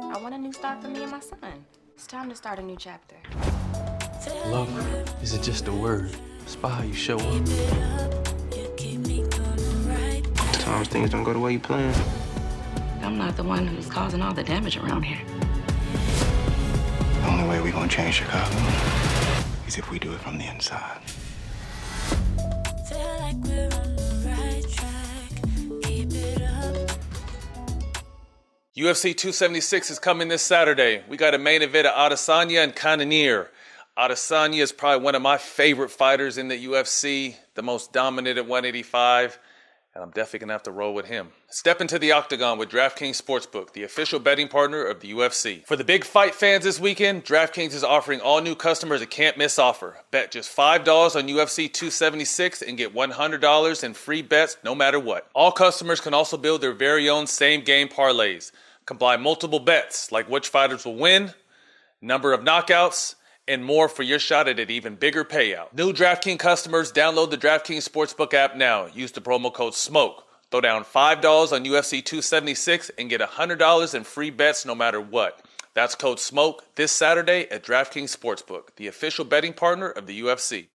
I want a new start for me and my son. It's time to start a new chapter. Love isn't just a word. It's by how you show up. Sometimes things don't go the way you plan. I'm not the one who's causing all the damage around here. The only way we're gonna change Chicago is if we do it from the inside. Feel like we're on the right track. Keep it up. UFC 276 is coming this Saturday. We got a main event of Adesanya and Cannonier. Adesanya is probably one of my favorite fighters in the UFC, the most dominant at 185, and I'm definitely going to have to roll with him. Step into the octagon with DraftKings Sportsbook, the official betting partner of the UFC. For the big fight fans this weekend, DraftKings is offering all new customers a can't-miss offer. Bet just $5 on UFC 276 and get $100 in free bets no matter what. All customers can also build their very own same-game parlays. Combine multiple bets, like which fighters will win, number of knockouts, and more for your shot at an even bigger payout. New DraftKings customers, download the DraftKings Sportsbook app now. Use the promo code SMOKE. Throw down $5 on UFC 276 and get $100 in free bets no matter what. That's code SMOKE this Saturday at DraftKings Sportsbook, the official betting partner of the UFC.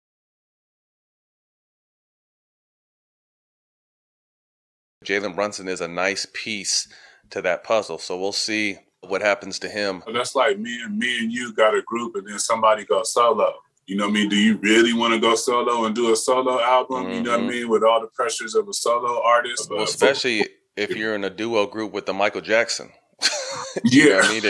Jalen Brunson is a nice piece to that puzzle, so we'll see what happens to him. That's like me and you got a group and then somebody goes solo. You know what I mean? Do you really want to go solo and do a solo album? You know what I mean? With all the pressures of a solo artist. Well, especially if you're in a duo group with the Michael Jackson. Yeah. You know what I mean?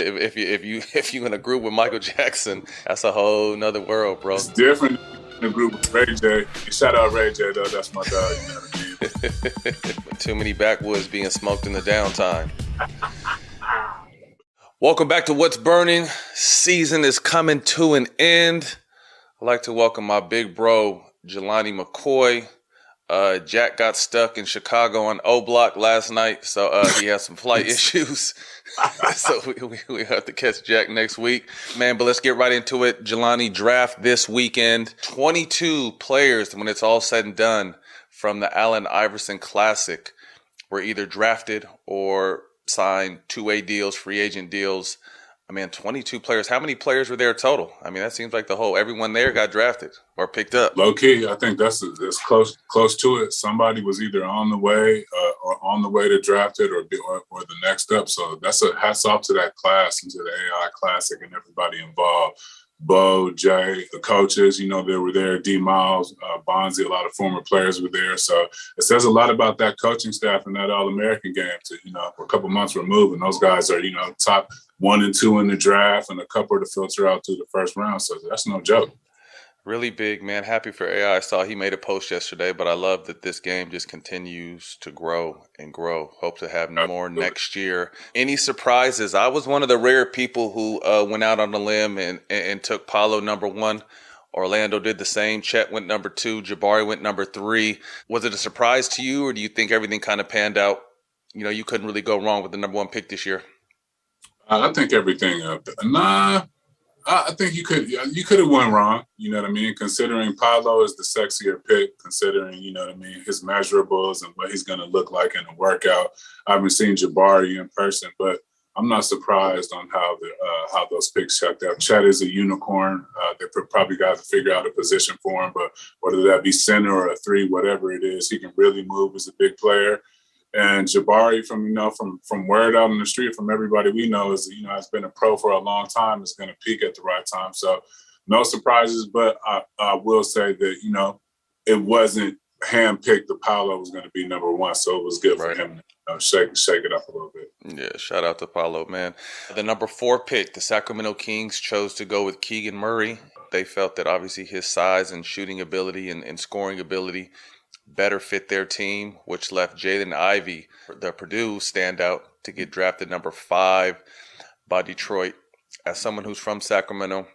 If you in a group with Michael Jackson, that's a whole nother world, bro. It's different in a group with Ray J. Shout out Ray J though, that's my dog, you know what I mean? Too many backwoods being smoked in the downtime. Welcome back to What's Burning. Season is coming to an end. I'd like to welcome my big bro, Jelani McCoy. Jack got stuck in Chicago on O Block last night, so he has some flight issues. So we have to catch Jack next week. Man, but let's get right into it. Jelani, draft this weekend. 22 players, when it's all said and done, from the Allen Iverson Classic were either drafted or signed two-way deals, free agent deals. I mean, 22 players. How many players were there total? I mean, that seems like everyone there got drafted or picked up. Low key, I think that's close to it. Somebody was either on the way or on the way to draft it or the next up. So that's a hats off to that class and to the AI Classic and everybody involved. Bo, Jay, the coaches, you know, they were there. D. Miles, Bonzi, a lot of former players were there. So it says a lot about that coaching staff and that All-American game to, you know, we're a couple months removed. And those guys are, you know, top 1 and 2 in the draft and a couple to filter out through the first round. So that's no joke. Really big, man. Happy for AI. I saw he made a post yesterday, but I love that this game just continues to grow and grow. Hope to have more next year. Any surprises? I was one of the rare people who went out on a limb and took Paulo number 1. Orlando did the same. Chet went number 2. Jabari went number 3. Was it a surprise to you, or do you think everything kind of panned out? You know, you couldn't really go wrong with the number 1 pick this year. I think everything. I think you could have went wrong, you know what I mean? Considering Paulo is the sexier pick, considering, you know what I mean, his measurables and what he's going to look like in a workout. I haven't seen Jabari in person, but I'm not surprised on how those picks checked out. Chet is a unicorn. They probably got to figure out a position for him, but whether that be center or a 3, whatever it is, he can really move as a big player. And Jabari, from word out on the street, from everybody we know, is, you know, has been a pro for a long time. Is going to peak at the right time. So no surprises, but I will say that, you know, it wasn't handpicked. The Paulo was going to be number 1, so it was good for him to shake it up a little bit. Yeah, shout out to Paulo, man. The number 4 pick, the Sacramento Kings chose to go with Keegan Murray. They felt that obviously his size and shooting ability and scoring ability better fit their team, which left Jaden Ivey, the Purdue standout, to get drafted number 5 by Detroit. As someone who's from Sacramento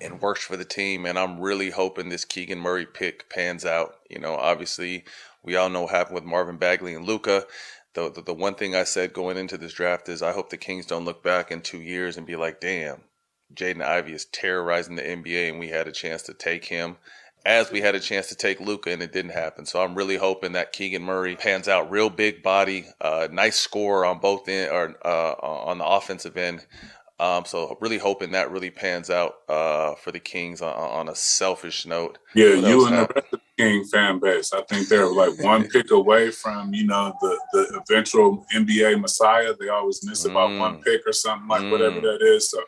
and works for the team, and I'm really hoping this Keegan Murray pick pans out. You know, obviously, we all know what happened with Marvin Bagley and Luka. The one thing I said going into this draft is I hope the Kings don't look back in 2 years and be like, damn, Jaden Ivey is terrorizing the NBA and we had a chance to take him. as we had a chance to take Luka, and it didn't happen. So I'm really hoping that Keegan Murray pans out. Real big body, nice scorer on both end, or on the offensive end. So really hoping that really pans out for the Kings on a selfish note. Yeah, What you else and the happened? rest of the King fan base. I think they're like one pick away from, the eventual NBA Messiah. They always miss about one pick or something like whatever that is. So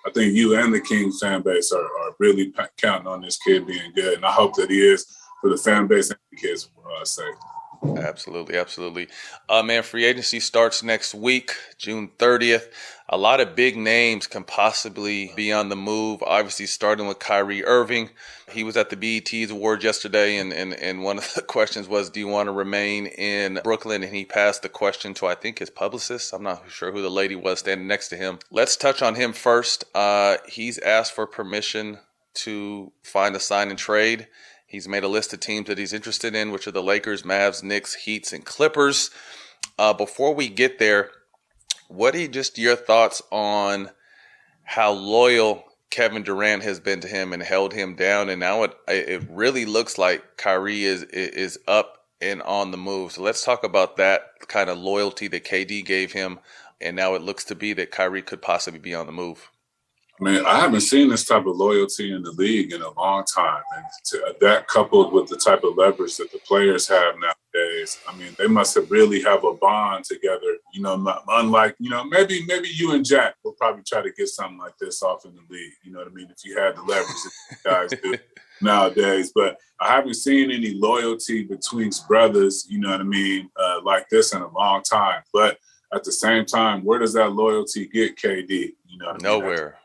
I think you and the King fan base are really counting on this kid being good. And I hope that he is for the fan base and the kids' sake. Absolutely. Man, free agency starts next week, June 30th. A lot of big names can possibly be on the move. Obviously, starting with Kyrie Irving. He was at the BET's award yesterday, and one of the questions was, do you want to remain in Brooklyn? And he passed the question to, I think, his publicist. I'm not sure who the lady was standing next to him. Let's touch on him first. He's asked for permission to find a sign and trade. He's made a list of teams that he's interested in, which are the Lakers, Mavs, Knicks, Heats, and Clippers. Before we get there, what are just your thoughts on how loyal Kevin Durant has been to him and held him down? And now it really looks like Kyrie is up and on the move. So let's talk about that kind of loyalty that KD gave him. And now it looks to be that Kyrie could possibly be on the move. I mean, I haven't seen this type of loyalty in the league in a long time. And that coupled with the type of leverage that the players have nowadays, I mean, they must have really have a bond together, unlike, maybe you and Jack will probably try to get something like this off in the league. You know what I mean? If you had the leverage that you guys do nowadays. But I haven't seen any loyalty between brothers, like this in a long time. But at the same time, where does that loyalty get KD? Nowhere.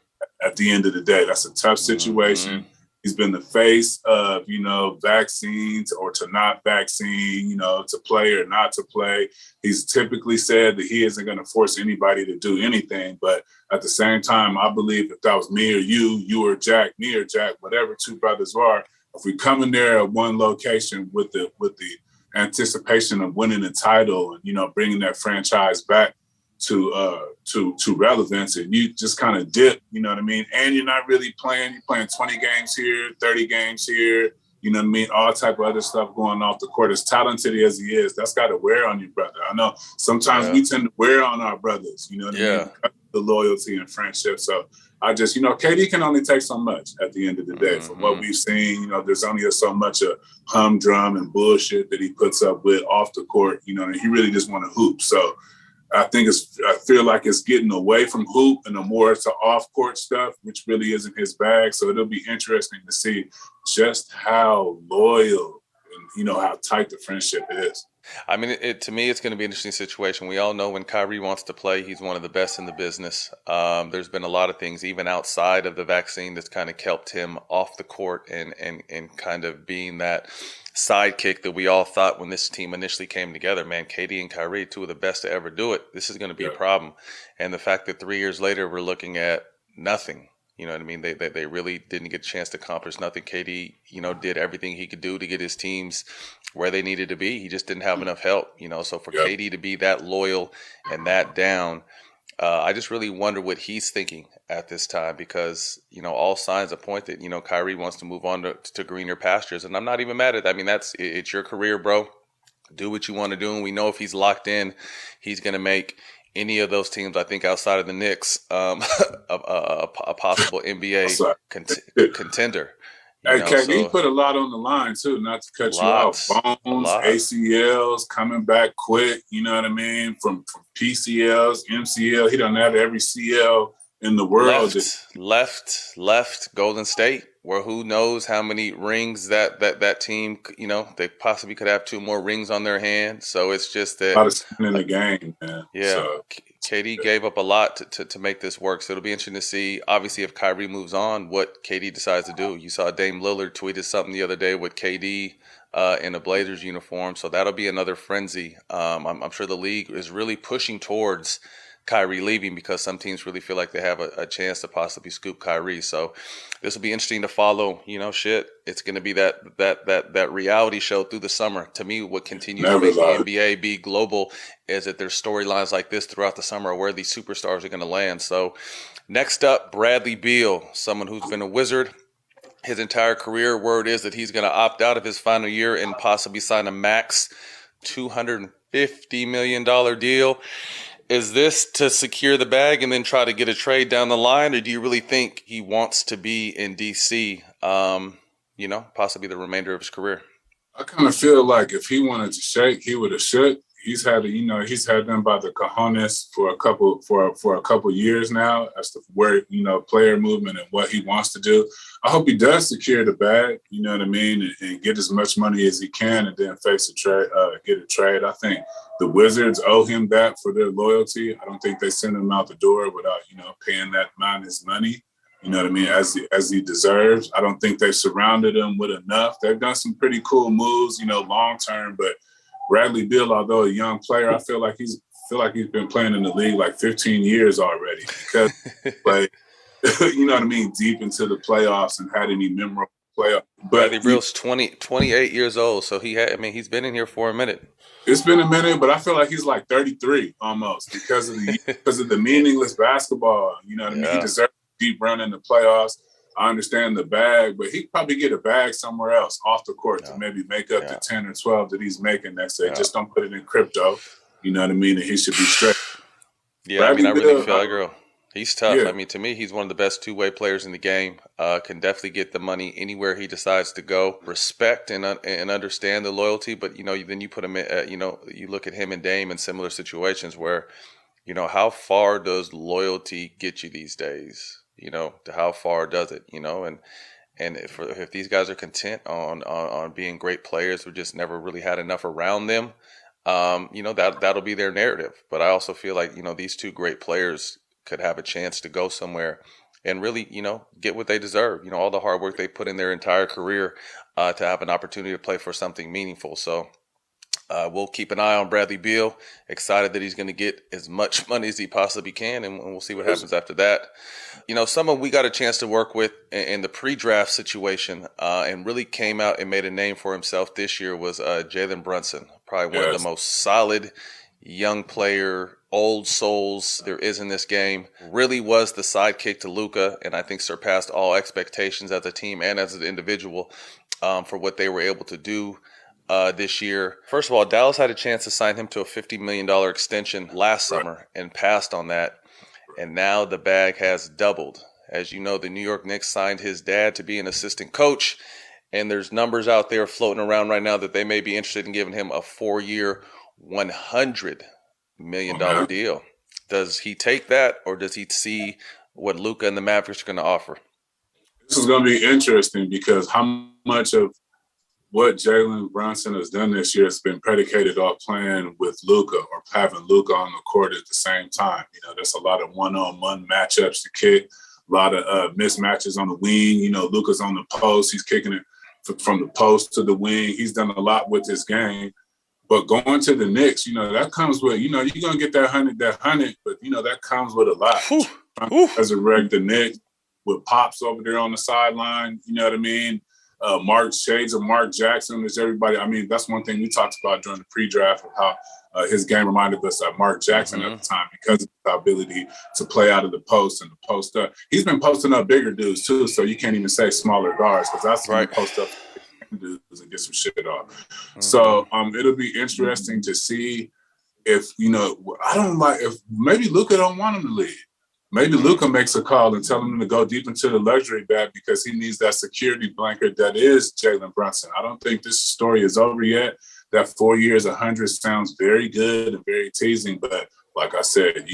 At the end of the day, that's a tough situation. Mm-hmm. He's been the face of, vaccines or to not vaccine, to play or not to play. He's typically said that he isn't going to force anybody to do anything. But at the same time, I believe if that was me or you or Jack, me or Jack, whatever two brothers are, if we come in there at one location with the anticipation of winning the title and, bringing that franchise back to relevance, and you just kind of dip, you know what I mean? And you're not really playing. You're playing 20 games here, 30 games here, you know what I mean? All type of other stuff going off the court. As talented as he is, that's got to wear on your brother. I know sometimes we tend to wear on our brothers, you know what I mean? The loyalty and friendship. So I just, KD can only take so much at the end of the day. From what we've seen, there's only so much of humdrum and bullshit that he puts up with off the court, and he really just want to hoop. So I feel like it's getting away from hoop and more to off-court stuff, which really isn't his bag. So it'll be interesting to see just how loyal and, how tight the friendship is. I mean, to me, it's going to be an interesting situation. We all know when Kyrie wants to play, he's one of the best in the business. There's been a lot of things, even outside of the vaccine, that's kind of kept him off the court and kind of being that sidekick that we all thought when this team initially came together. Man, KD and Kyrie, two of the best to ever do it. This is going to be a problem. And the fact that 3 years later, we're looking at nothing. You know what I mean? They really didn't get a chance to accomplish nothing. KD, did everything he could do to get his teams where they needed to be. He just didn't have enough help, So for KD to be that loyal and that down, I just really wonder what he's thinking at this time because, all signs point that, Kyrie wants to move on to greener pastures. And I'm not even mad at that. I mean, it's your career, bro. Do what you want to do. And we know if he's locked in, he's going to make any of those teams, I think, outside of the Knicks, a possible NBA contender. Hey, KD put a lot on the line, too, not to cut you off. Bones, ACLs, coming back quick, you know what I mean? From PCLs, MCL. He done had every CL in the world. Left Golden State, where who knows how many rings that team, they possibly could have 2 more rings on their hand. So it's just that. A lot of skin in the game, man. Yeah. So, KD gave up a lot to make this work. So it'll be interesting to see, obviously, if Kyrie moves on, what KD decides to do. You saw Dame Lillard tweeted something the other day with KD in a Blazers uniform. So that'll be another frenzy. I'm sure the league is really pushing towards Kyrie leaving because some teams really feel like they have a chance to possibly scoop Kyrie. So this will be interesting to follow. It's going to be that reality show through the summer. To me, what continues to make the NBA be global is that there's storylines like this throughout the summer where these superstars are going to land. So next up, Bradley Beal, someone who's been a Wizard, his entire career. Word is that he's going to opt out of his final year and possibly sign a max $250 million deal. Is this to secure the bag and then try to get a trade down the line, or do you really think he wants to be in D.C., possibly the remainder of his career? I kind of feel like if he wanted to shake, he would have shook. He's had them by the cojones for a couple years now as to where, player movement and what he wants to do. I hope he does secure the bag, you know what I mean, and get as much money as he can and then face a trade, get a trade. I think the Wizards owe him that for their loyalty. I don't think they send him out the door without, paying that man his money, you know what I mean, as he deserves. I don't think they've surrounded him with enough. They've done some pretty cool moves, long term, but Bradley Beal, although a young player, I feel like he's been playing in the league like 15 years already because, you know what I mean, deep into the playoffs and had any memorable playoff. But Bradley Beal's 28 years old, so he's been in here for a minute. It's been a minute, but I feel like he's like 33 almost because of the meaningless basketball. You know what I mean? He deserves a deep run in the playoffs. I understand the bag, but he'd probably get a bag somewhere else off the court to maybe make up the 10 or 12 that he's making next day. Just don't put it in crypto. You know what I mean? And he should be straight. Yeah, Bradley I really feel I agree. He's tough. Yeah. I mean, to me, he's one of the best two-way players in the game. Can definitely get the money anywhere he decides to go. Respect and understand the loyalty, but then you put him in. You look at him and Dame in similar situations where, how far does loyalty get you these days? To how far does it? And if these guys are content on being great players who just never really had enough around them, that'll be their narrative. But I also feel like these two great players could have a chance to go somewhere and really, get what they deserve. All the hard work they put in their entire career to have an opportunity to play for something meaningful. So we'll keep an eye on Bradley Beal. Excited that he's going to get as much money as he possibly can, and we'll see what happens after that. Someone we got a chance to work with in the pre-draft situation and really came out and made a name for himself this year was Jalen Brunson, probably one of the most solid young player, old souls there is in this game. Really was the sidekick to Luka, and I think surpassed all expectations as a team and as an individual for what they were able to do this year. First of all, Dallas had a chance to sign him to a $50 million extension last summer and passed on that. And now the bag has doubled. As you know, the New York Knicks signed his dad to be an assistant coach. And there's numbers out there floating around right now that they may be interested in giving him a 4-year, $100 million deal. Does he take that, or does he see what Luka and the Mavericks are going to offer? This is going to be interesting because how much of what Jalen Brunson has done this year has been predicated off playing with Luka or having Luka on the court at the same time. There's a lot of one-on-one matchups to kick, a lot of mismatches on the wing. Luka's on the post. He's kicking it from the post to the wing. He's done a lot with his game. But going to the Knicks, that comes with, you're going to get that 100, but, that comes with a lot. As a the Knicks with Pops over there on the sideline, you know what I mean? Shades of Mark Jackson is everybody. I mean, that's one thing we talked about during the pre-draft of how his game reminded us of Mark Jackson at the time because of his ability to play out of the post and the post up. He's been posting up bigger dudes too, so you can't even say smaller guards because that's when you post up dudes and get some shit off. So it'll be interesting to see if if maybe Luka don't want him to leave. Maybe Luka makes a call and tell him to go deep into the luxury bag because he needs that security blanket that is Jalen Brunson. I don't think this story is over yet. That 4 years, 100 sounds very good and very teasing. But like I said,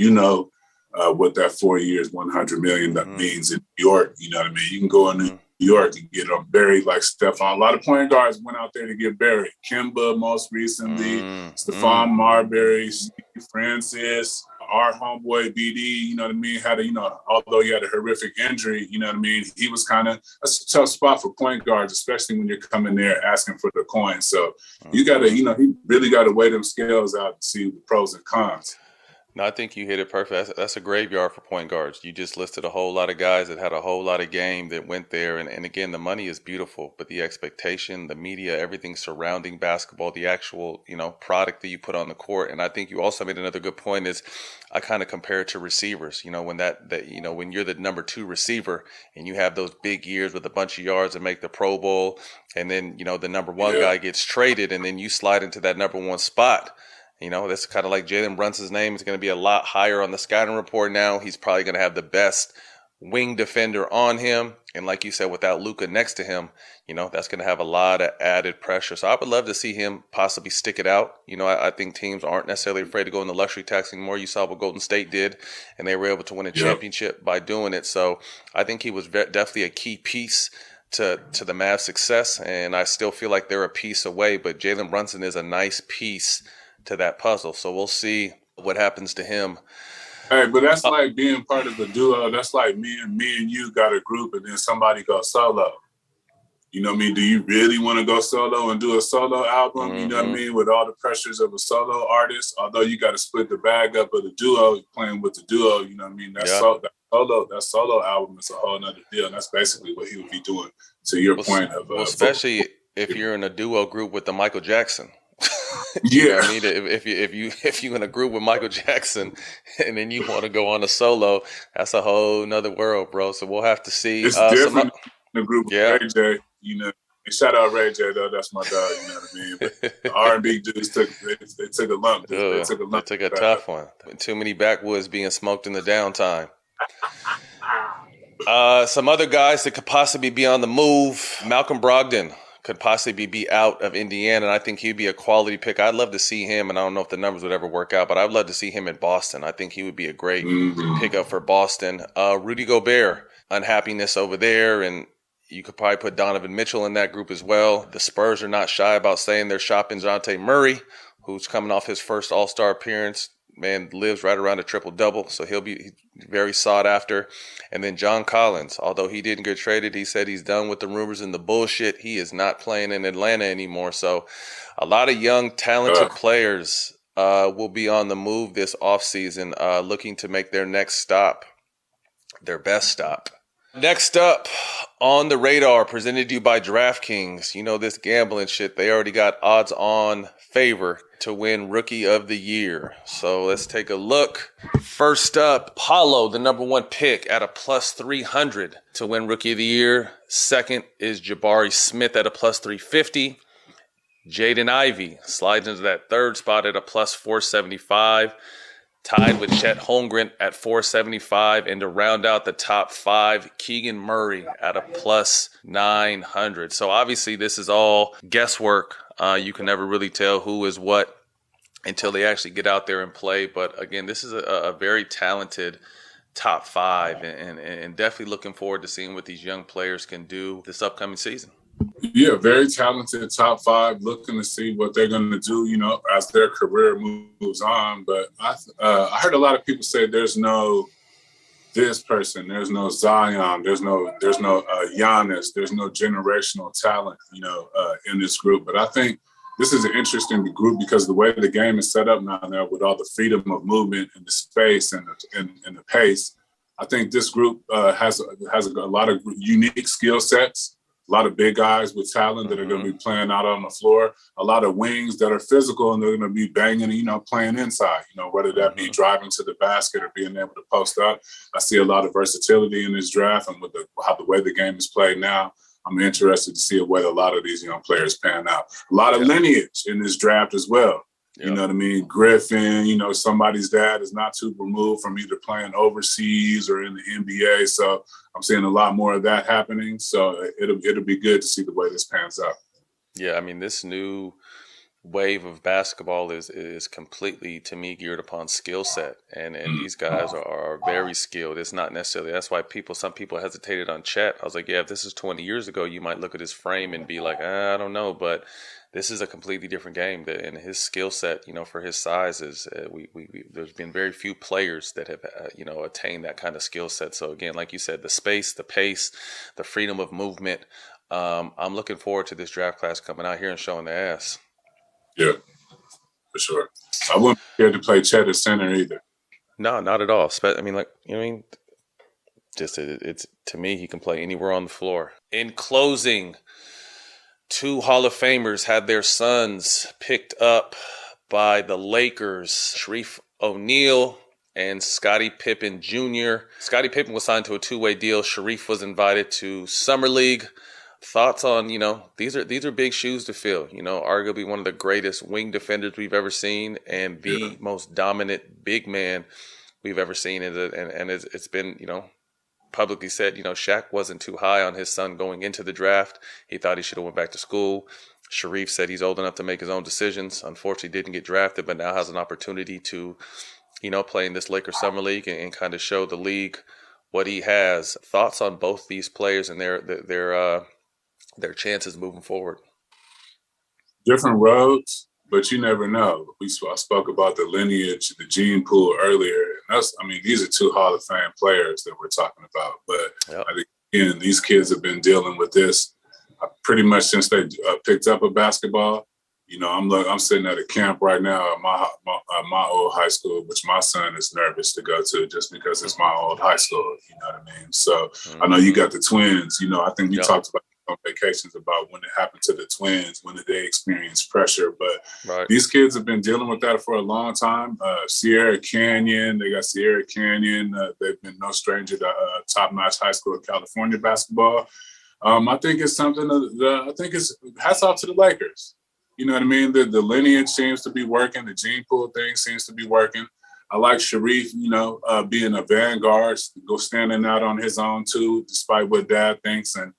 what that 4 years, 100 million that means in New York. You know what I mean? You can go in New York and get buried like Stephon. A lot of point guards went out there to get buried. Kimba most recently, Stephon Marbury, Steve Francis, our homeboy BD, you know what I mean, had although he had a horrific injury, you know what I mean, he was that's a tough spot for point guards, especially when you're coming there asking for the coin. So you got to, he really got to weigh them scales out and see the pros and cons. No, I think you hit it perfect. That's a graveyard for point guards. You just listed a whole lot of guys that had a whole lot of game that went there. And again, the money is beautiful, but the expectation, the media, everything surrounding basketball, the actual, product that you put on the court. And I think you also made another good point is I kind of compare it to receivers. When when you're the number 2 receiver and you have those big years with a bunch of yards and make the Pro Bowl, and then, the number 1 guy gets traded and then you slide into that number 1 spot. That's kind of like Jalen Brunson's name is going to be a lot higher on the scouting report now. He's probably going to have the best wing defender on him. And like you said, without Luka next to him, that's going to have a lot of added pressure. So I would love to see him possibly stick it out. I think teams aren't necessarily afraid to go into luxury tax anymore. You saw what Golden State did, and they were able to win a championship by doing it. So I think he was definitely a key piece to the Mavs' success. And I still feel like they're a piece away, but Jalen Brunson is a nice piece to that puzzle. So we'll see what happens to him. Hey, but that's like being part of a duo. That's like me and you got a group and then somebody goes solo. You know what I mean? Do you really want to go solo and do a solo album? You know what I mean? With all the pressures of a solo artist, although you got to split the bag up of the duo, playing with the duo, you know what I mean? That solo album is a whole nother deal. And that's basically what he would be doing, to your point of especially if you're in a duo group with the Michael Jackson. Yeah, I mean, if you in a group with Michael Jackson and then you want to go on a solo, that's a whole nother world, bro. So we'll have to see. It's different in a group with Ray J. Shout out Ray J though. That's my dog. You know what I mean? But the R&B dudes took a lump. They took a tough one. Too many backwoods being smoked in the downtime. Some other guys that could possibly be on the move. Malcolm Brogdon could possibly be out of Indiana, and I think he'd be a quality pick. I'd love to see him, and I don't know if the numbers would ever work out, but I'd love to see him in Boston. I think he would be a great pickup for Boston. Rudy Gobert, unhappiness over there, and you could probably put Donovan Mitchell in that group as well. The Spurs are not shy about saying they're shopping Dejounte Murray, who's coming off his first All-Star appearance. Man, lives right around a triple-double, so he'll be very sought after. And then John Collins, although he didn't get traded, he said he's done with the rumors and the bullshit. He is not playing in Atlanta anymore. So a lot of young, talented players will be on the move this offseason, looking to make their next stop, their best stop. Next up on the radar, presented to you by DraftKings. This gambling shit, they already got odds on favor to win Rookie of the Year. So let's take a look. First up, Paulo, the number 1 pick at a plus 300 to win Rookie of the Year. Second is Jabari Smith at a plus 350. Jaden Ivey slides into that third spot at a plus 475. Tied with Chet Holmgren at 475. And to round out the top 5, Keegan Murray at a plus 900. So obviously this is all guesswork. You can never really tell who is what until they actually get out there and play. But again, this is a very talented top 5 and definitely looking forward to seeing what these young players can do this upcoming season. Yeah, very talented top 5, looking to see what they're going to do, as their career moves on. But I heard a lot of people say there's no this person, there's no Zion, there's no Giannis, there's no generational talent, in this group. But I think this is an interesting group because the way the game is set up now with all the freedom of movement and the space and the pace, I think this group has a lot of unique skill sets. A lot of big guys with talent that are going to be playing out on the floor. A lot of wings that are physical and they're going to be banging, playing inside, whether that be driving to the basket or being able to post up. I see a lot of versatility in this draft, and with the way the game is played now, I'm interested to see whether a lot of these young players pan out. A lot of lineage in this draft as well. You know what I mean? Griffin, somebody's dad is not too removed from either playing overseas or in the NBA. So I'm seeing a lot more of that happening. So it'll be good to see the way this pans out. Yeah, I mean, this new wave of basketball is completely, to me, geared upon skill set. And these guys are very skilled. It's not necessarily, that's why some people hesitated on Chet. I was like, yeah, if this is 20 years ago, you might look at his frame and be like, I don't know. But this is a completely different game, and his skill set, for his size is there's been very few players that have attained that kind of skill set. So again, like you said, the space, the pace, the freedom of movement. I'm looking forward to this draft class coming out here and showing their ass. Yeah, for sure. I wouldn't be scared to play Chet at center either. No, not at all. I mean, like, you know what I mean? Just it's to me, he can play anywhere on the floor. In closing, 2 Hall of Famers had their sons picked up by the Lakers, Shareef O'Neal and Scottie Pippen Jr. Scottie Pippen was signed to a 2-way deal. Shareef was invited to Summer League. Thoughts on, these are big shoes to fill. Arguably one of the greatest wing defenders we've ever seen and the most dominant big man we've ever seen. And it's been, publicly said, Shaq wasn't too high on his son going into the draft. He thought he should have went back to school. Shareef said he's old enough to make his own decisions. Unfortunately, didn't get drafted, but now has an opportunity to, play in this Lakers Summer League and kind of show the league what he has. Thoughts on both these players and their chances moving forward? Different roads, but you never know. I spoke about the lineage, the gene pool earlier. And these are 2 Hall of Fame players that we're talking about. But I think, again, these kids have been dealing with this pretty much since they picked up a basketball. I'm sitting at a camp right now at my old high school, which my son is nervous to go to just because it's my old high school. You know what I mean? So I know you got the twins. I think we talked about on vacations about when it happened to the twins, when did they experience pressure. But these kids have been dealing with that for a long time. Sierra Canyon, they got Sierra Canyon. They've been no stranger to top-notch high school California basketball. I think it's something I think it's hats off to the Lakers. You know what I mean? The lineage seems to be working. The gene pool thing seems to be working. I like Shareef, being a vanguard, standing out on his own too, despite what Dad thinks. And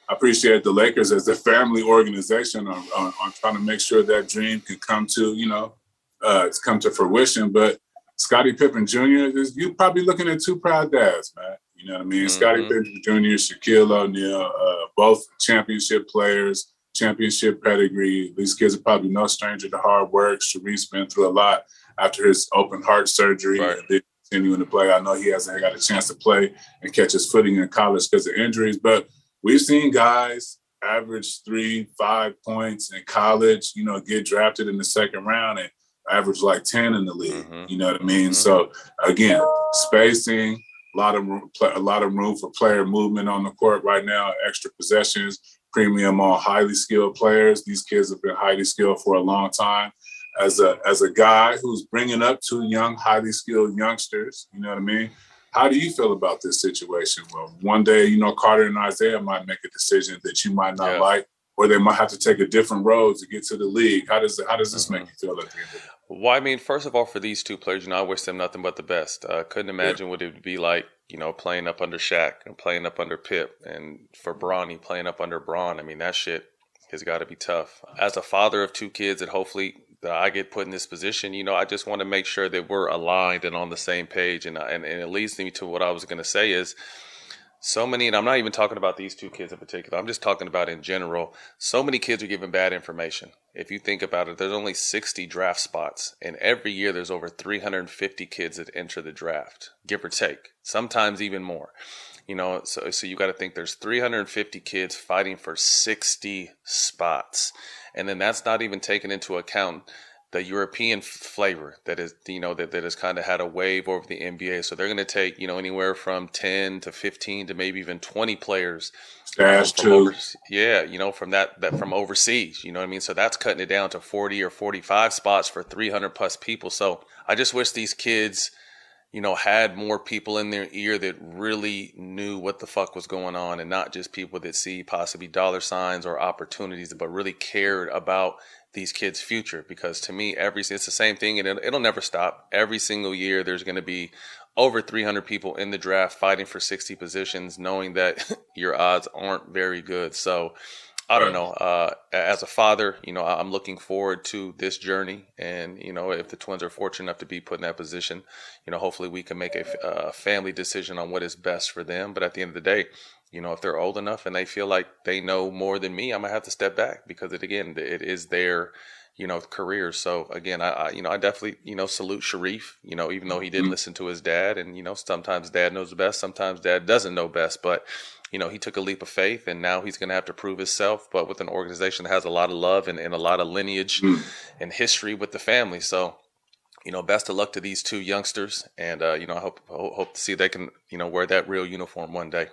I appreciate the Lakers as a family organization on trying to make sure that dream can come to fruition. But Scottie Pippen Jr., you're probably looking at 2 proud dads, man. You know what I mean? Scottie Pippen Jr., Shaquille O'Neal, both championship players, championship pedigree. These kids are probably no stranger to hard work. Shareef's been through a lot after his open heart surgery. And then continuing to play. I know he hasn't got a chance to play and catch his footing in college because of injuries, but we've seen guys average 3-5 points in college, get drafted in the second round and average like 10 in the league. You know what I mean? So again, spacing, a lot of room for player movement on the court right now, extra possessions, premium on highly skilled players. These kids have been highly skilled for a long time. As a guy who's bringing up 2 young, highly skilled youngsters, you know what I mean? How do you feel about this situation? Well, one day, Carter and Isaiah might make a decision that you might not like, or they might have to take a different road to get to the league. How does this make you feel at the end of it? Well, first of all, for these 2 players, I wish them nothing but the best. Couldn't imagine what it would be like, playing up under Shaq and playing up under Pip, and for Bronny playing up under Bron. That shit has got to be tough. As a father of 2 kids that hopefully that I get put in this position, I just want to make sure that we're aligned and on the same page. And it leads me to what I was going to say is so many, and I'm not even talking about these 2 kids in particular, I'm just talking about in general, so many kids are given bad information. If you think about it, there's only 60 draft spots, and every year there's over 350 kids that enter the draft, give or take, sometimes even more. So you got to think there's 350 kids fighting for 60 spots. And then that's not even taking into account the European flavor that is, that has kind of had a wave over the NBA. So they're going to take, anywhere from 10 to 15 to maybe even 20 players. That's true. From overseas, you know what I mean? So that's cutting it down to 40 or 45 spots for 300 plus people. So I just wish these kids, had more people in their ear that really knew what the fuck was going on, and not just people that see possibly dollar signs or opportunities, but really cared about these kids' future. Because to me, it's the same thing, and it'll never stop. Every single year, there's going to be over 300 people in the draft fighting for 60 positions, knowing that your odds aren't very good. So I don't know. As a father, I'm looking forward to this journey. And, if the Twins are fortunate enough to be put in that position, hopefully we can make a family decision on what is best for them. But at the end of the day, if they're old enough and they feel like they know more than me, I'm going to have to step back because it is their, career. So again, I definitely, salute Shareef, even though he didn't listen to his dad, and, sometimes dad knows best, sometimes dad doesn't know best, but he took a leap of faith, and now he's going to have to prove himself, but with an organization that has a lot of love and a lot of lineage and history with the family. So best of luck to these two youngsters. And, I hope to see they can, wear that real uniform one day.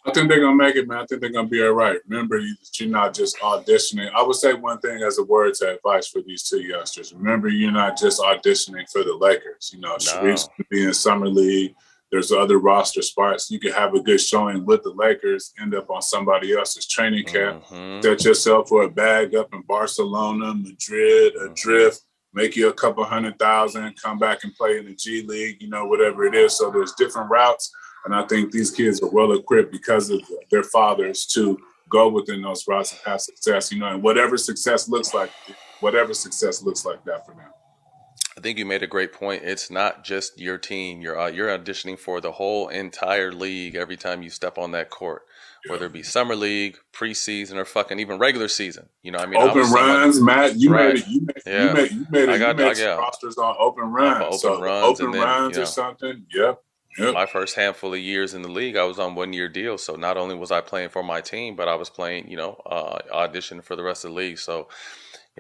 I think they're going to make it, man. I think they're going to be all right. Remember, you're not just auditioning. I would say one thing as a word to advice for these two youngsters. Remember, you're not just auditioning for the Lakers. Sharif's going to be in Summer League. There's other roster spots. You could have a good showing with the Lakers, end up on somebody else's training camp, set yourself for a bag up in Barcelona, Madrid, Adrift, make you a couple $100,000, come back and play in the G League, whatever it is. So there's different routes. And I think these kids are well equipped because of their fathers to go within those routes and have success, and whatever success looks like that for them. I think you made a great point. It's not just your team. You're auditioning for the whole entire league every time you step on that court, whether it be summer league, preseason, or fucking even regular season. Open runs, Matt. You made rosters on open runs. Open runs or something. Yep. My first handful of years in the league, I was on 1-year deal. So not only was I playing for my team, but I was playing, auditioning for the rest of the league. So,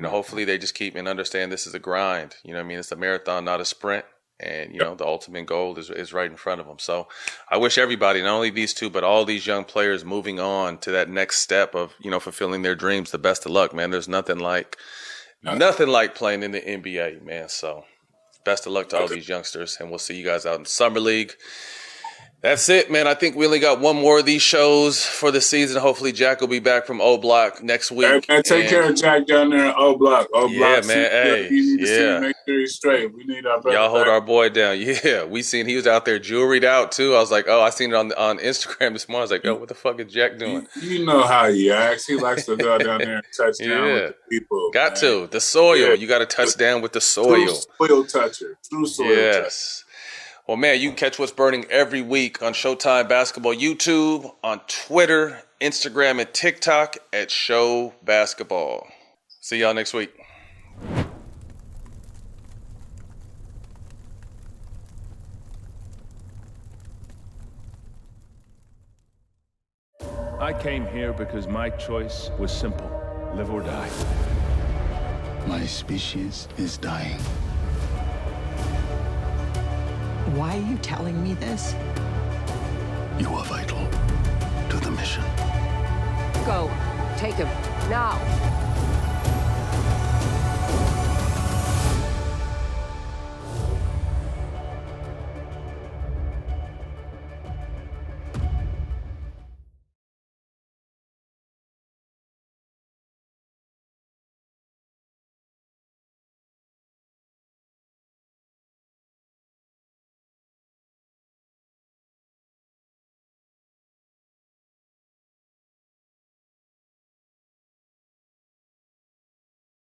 hopefully they just keep and understand this is a grind. It's a marathon, not a sprint. And, the ultimate goal is right in front of them. So I wish everybody, not only these two, but all these young players moving on to that next step of, fulfilling their dreams, the best of luck, man. There's nothing like playing in the NBA, man. So best of luck to all these youngsters, and we'll see you guys out in Summer League. That's it, man. I think we only got one more of these shows for the season. Hopefully, Jack will be back from O Block next week. Hey, man, take care of Jack down there in O Block. Yeah, man. Hey, make sure he's straight. We need our brother. Y'all hold back. our boy down. Yeah, we seen he was out there jewelried out too. I was like, I seen it on Instagram this morning. I was like, what the fuck is Jack doing? You know how he acts. He likes to go down there and touch down with the people. Got to the soil. Yeah. You got to touch down with the soil. True soil toucher. True soil toucher. Well, man, you can catch What's Burning every week on Showtime Basketball YouTube, on Twitter, Instagram, and TikTok at Show Basketball. See y'all next week. I came here because my choice was simple: live or die. My species is dying. Why are you telling me this? You are vital to the mission. Go. Take him. Now.